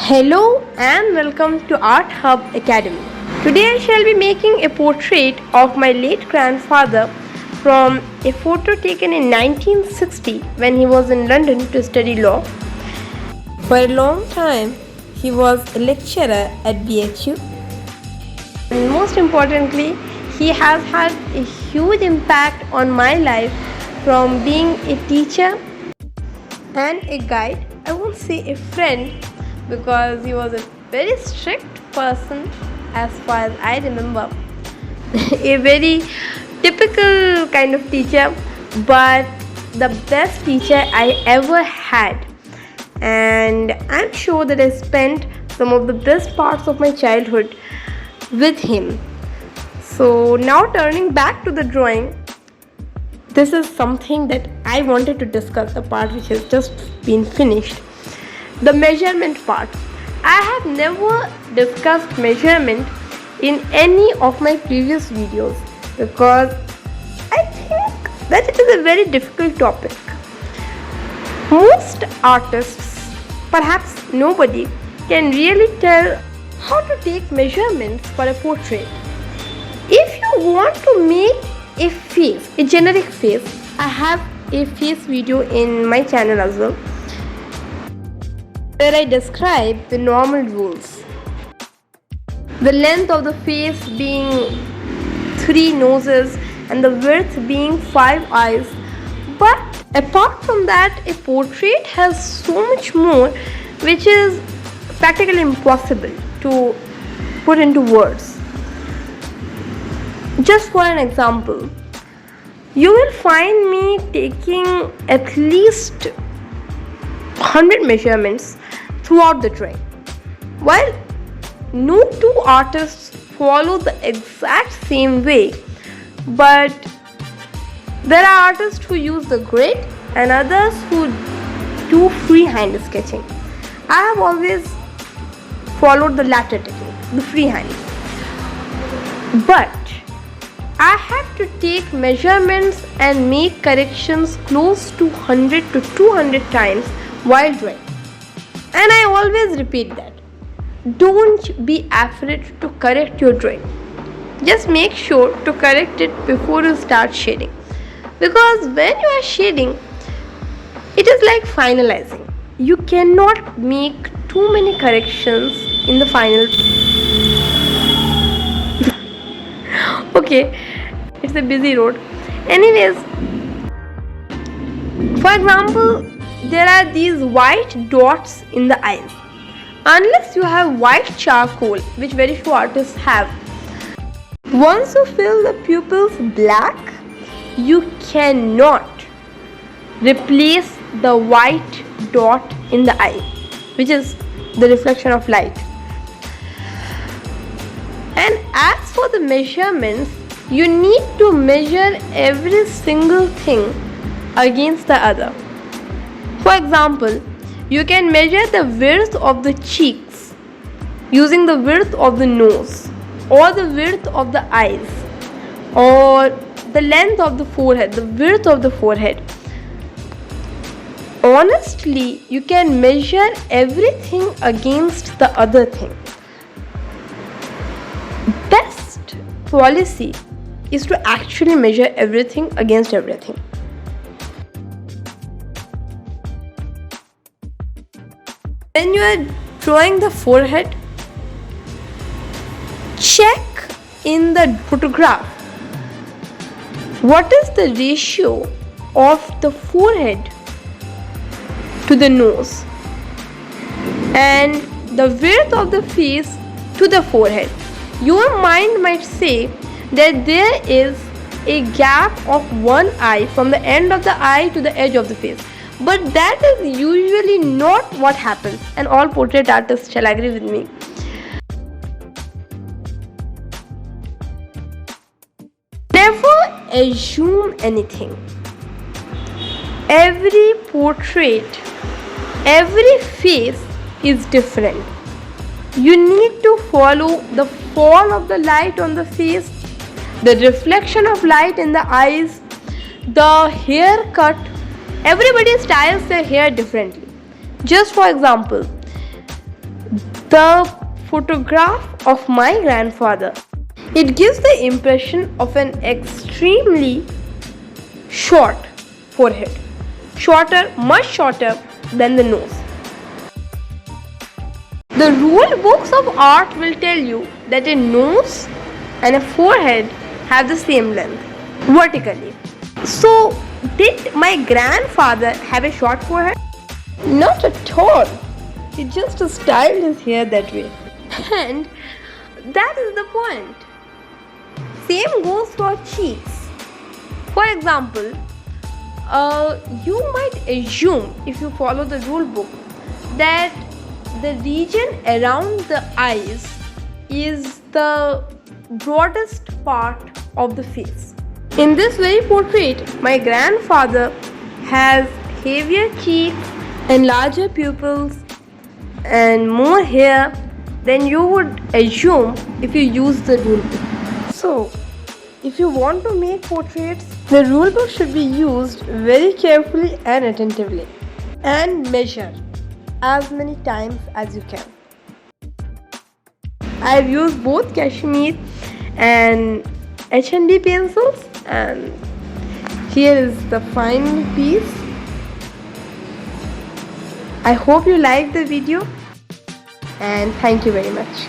Hello and welcome to Art Hub Academy. Today I shall be making a portrait of my late grandfather from a photo taken in 1960 when he was in London to study law. For a long time he was a lecturer at BHU. And most importantly, he has had a huge impact on my life from being a teacher and a guide. I won't say a friend because he was a very strict person as far as I remember. A very typical kind of teacher, but the best teacher I ever had. And I'm sure that I spent some of the best parts of my childhood with him. So now turning back to the drawing, this is something that I wanted to discuss, the part which has just been finished. The measurement part. I have never discussed measurement in any of my previous videos because I think that it is a very difficult topic. Most artists, perhaps nobody, can really tell how to take measurements for a portrait. If you want to make a face, a generic face, I have a face video in my channel as well, where I describe the normal rules. The length of the face being 3 noses and the width being 5 eyes. But apart from that, a portrait has so much more which is practically impossible to put into words. Just for an example, you will find me taking at least 100 measurements throughout the drawing. While no two artists follow the exact same way, but there are artists who use the grid and others who do freehand sketching. I have always followed the latter technique, the freehand. But I have to take measurements and make corrections close to 100 to 200 times while drawing. And I always repeat that. Don't be afraid to correct your drawing. Just make sure to correct it before you start shading. Because when you are shading, it is like finalizing. You cannot make too many corrections in the final. Okay, it's a busy road. Anyways, for example, there are these white dots in the eyes. Unless you have white charcoal, which very few artists have, once you fill the pupils black, you cannot replace the white dot in the eye, which is the reflection of light. And as for the measurements, you need to measure every single thing against the other. For example, you can measure the width of the cheeks using the width of the nose, or the width of the eyes, or the length of the forehead, the width of the forehead. Honestly, you can measure everything against the other thing. Best policy is to actually measure everything against everything. When you are drawing the forehead, check in the photograph what is the ratio of the forehead to the nose and the width of the face to the forehead. Your mind might say that there is a gap of one eye from the end of the eye to the edge of the face. But that is usually not what happens, and all portrait artists shall agree with me. Never assume anything. Every portrait, every face is different. You need to follow the fall of the light on the face, the reflection of light in the eyes, the haircut. Everybody styles their hair differently. Just for example, the photograph of my grandfather. It gives the impression of an extremely short forehead, shorter, much shorter than the nose. The rule books of art will tell you that a nose and a forehead have the same length vertically. So, did my grandfather have a short forehead? Not at all. He just styled his hair that way. And that is the point. Same goes for cheeks. For example, you might assume, if you follow the rule book, that the region around the eyes is the broadest part of the face. In this very portrait, my grandfather has heavier cheeks and larger pupils and more hair than you would assume if you use the rule book. So, if you want to make portraits, the rule book should be used very carefully and attentively, and measure as many times as you can. I have used both Kashmir and H&D pencils, and here is the final piece. I hope you liked the video, and thank you very much.